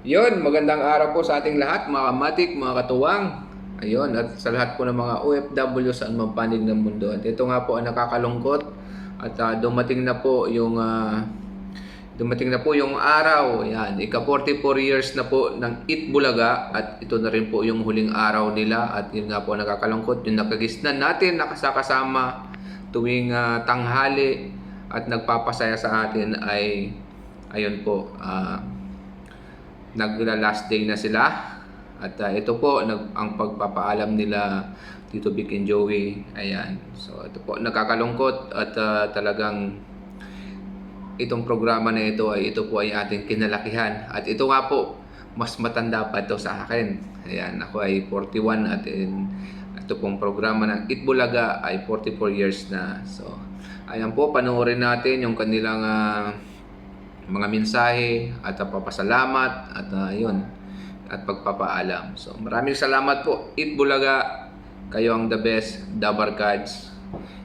Yon, magandang araw po sa ating lahat, mga kamatik, mga katuwang. Ayun, at sa lahat po ng mga OFW saan man panig ng mundo. At ito nga po ang nakakalungkot at dumating na po yung araw. Yan, ika 44 years na po ng Eat Bulaga at ito na rin po yung huling araw nila at yun nga po ang nakakalungkot. Yung nakagisnan natin, nakasakasama tuwing tanghali at nagpapasaya sa atin ay ayun po, nagla-last day na sila at ito po ang pagpapaalam nila Tito Vic and Joey. Ayan, so ito po nakakalungkot at talagang itong programa na ito po ay ating kinalakihan at ito nga po mas matanda pa ito sa akin. Ayan, ako ay 41 at ito pong programa ng Eat Bulaga ay 44 years na. So ayan po, panoorin natin yung kanilang mga mensahe at papasalamat at yun at pagpapaalam. So maraming salamat po Eat Bulaga, kayo ang the best, Dabar Cards.